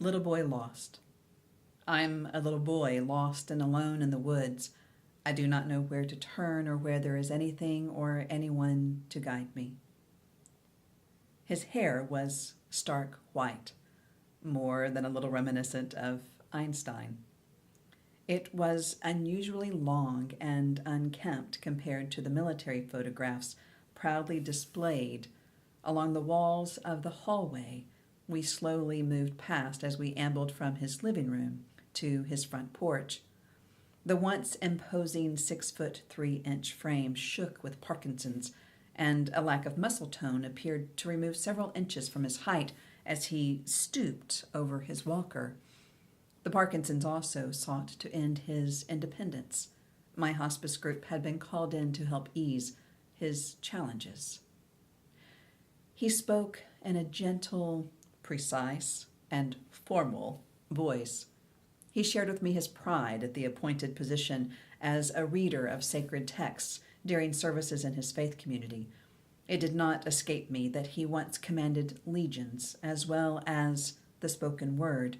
Little boy lost. I'm a little boy lost and alone in the woods. I do not know where to turn or where there is anything or anyone to guide me. His hair was stark white, more than a little reminiscent of Einstein. It was unusually long and unkempt compared to the military photographs proudly displayed along the walls of the hallway we slowly moved past as we ambled from his living room to his front porch. The once imposing 6'3" frame shook with Parkinson's, and a lack of muscle tone appeared to remove several inches from his height as he stooped over his walker. The Parkinsons also sought to end his independence. My hospice group had been called in to help ease his challenges. He spoke in a gentle, precise, and formal voice. He shared with me his pride at the appointed position as a reader of sacred texts during services in his faith community. It did not escape me that he once commanded legions as well as the spoken word,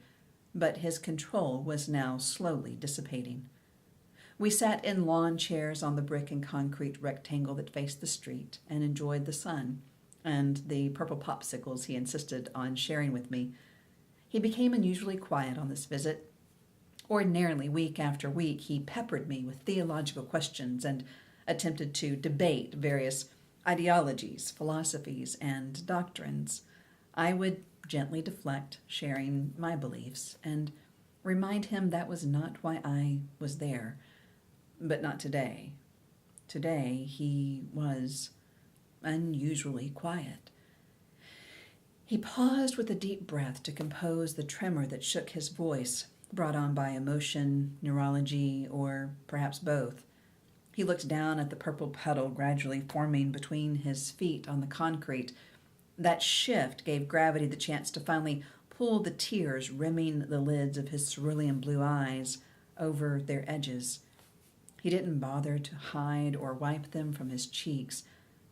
but his control was now slowly dissipating. We sat in lawn chairs on the brick and concrete rectangle that faced the street and enjoyed the sun and the purple popsicles he insisted on sharing with me. He became unusually quiet on this visit. Ordinarily, week after week, he peppered me with theological questions and attempted to debate various ideologies, philosophies, and doctrines. I would gently deflect, sharing my beliefs, and remind him that was not why I was there. But not today. Today, he was unusually quiet. He paused with a deep breath to compose the tremor that shook his voice, brought on by emotion, neurology, or perhaps both. He looked down at the purple puddle gradually forming between his feet on the concrete. That shift gave gravity the chance to finally pull the tears rimming the lids of his cerulean blue eyes over their edges. He didn't bother to hide or wipe them from his cheeks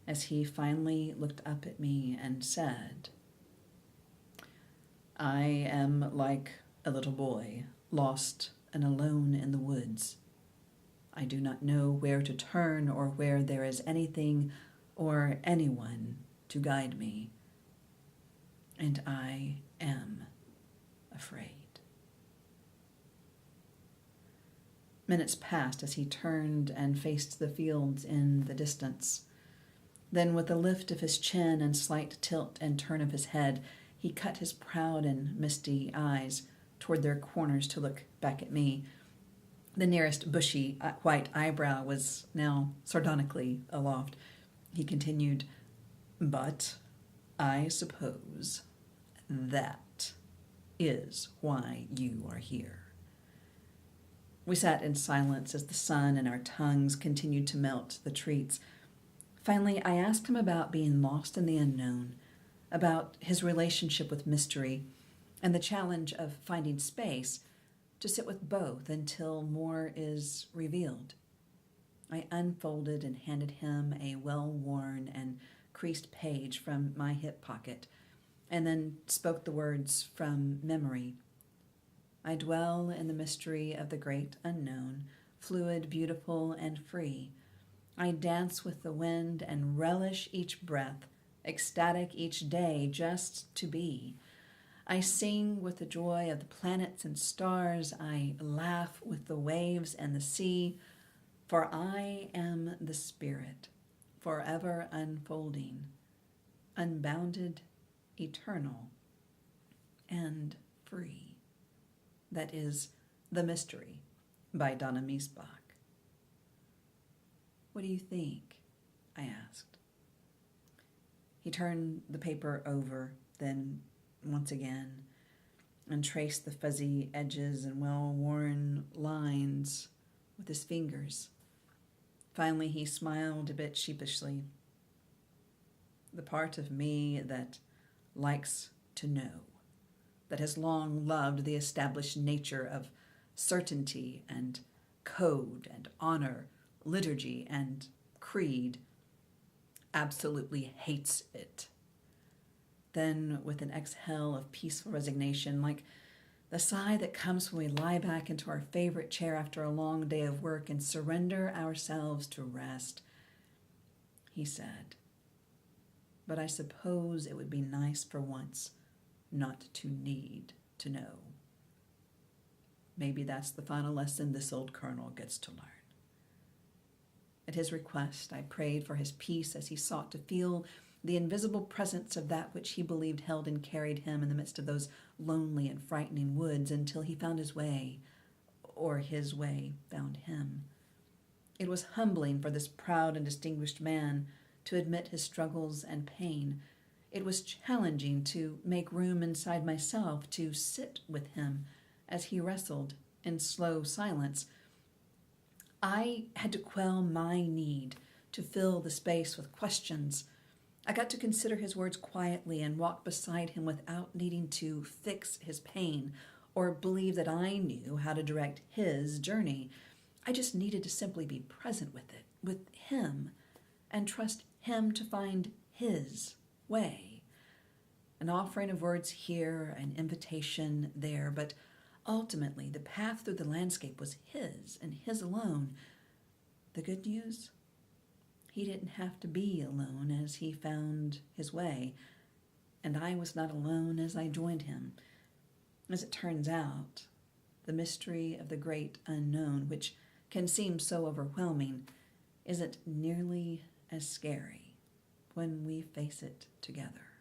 as he finally looked up at me and said, "I am like a little boy, lost and alone in the woods. I do not know where to turn or where there is anything or anyone to guide me. And I am afraid." Minutes passed as he turned and faced the fields in the distance. Then, with a lift of his chin and slight tilt and turn of his head, he cut his proud and misty eyes toward their corners to look back at me. The nearest bushy white eyebrow was now sardonically aloft. He continued, "But I suppose that is why you are here." We sat in silence as the sun and our tongues continued to melt the treats. Finally, I asked him about being lost in the unknown, about his relationship with mystery, and the challenge of finding space to sit with both until more is revealed. I unfolded and handed him a well-worn and creased page from my hip pocket, and then spoke the words from memory. I dwell in the mystery of the great unknown, fluid, beautiful, and free. I dance with the wind and relish each breath, ecstatic each day just to be. I sing with the joy of the planets and stars. I laugh with the waves and the sea, for I am the Spirit, forever unfolding, unbounded, eternal, and free. That is The Mystery by Donna Miesbach. "What do you think?" I asked. He turned the paper over, then once again, and traced the fuzzy edges and well-worn lines with his fingers. Finally, he smiled a bit sheepishly. "The part of me that likes to know, that has long loved the established nature of certainty and code and honor, liturgy and creed, absolutely hates it." Then, with an exhale of peaceful resignation, like The sigh that comes when we lie back into our favorite chair after a long day of work and surrender ourselves to rest. He said, "But I suppose it would be nice for once not to need to know." Maybe that's the final lesson this old colonel gets to learn. At his request, I prayed for his peace as he sought to feel the invisible presence of that which he believed held and carried him in the midst of those lonely and frightening woods until he found his way, or his way found him. It was humbling for this proud and distinguished man to admit his struggles and pain. It was challenging to make room inside myself to sit with him as he wrestled in slow silence. I had to quell my need to fill the space with questions. I got to consider his words quietly and walk beside him without needing to fix his pain or believe that I knew how to direct his journey. I just needed to simply be present with it, with him, and trust him to find his way. An offering of words here, an invitation there, but ultimately the path through the landscape was his and his alone. The good news? He didn't have to be alone as he found his way, and I was not alone as I joined him. As it turns out, the mystery of the great unknown, which can seem so overwhelming, isn't nearly as scary when we face it together.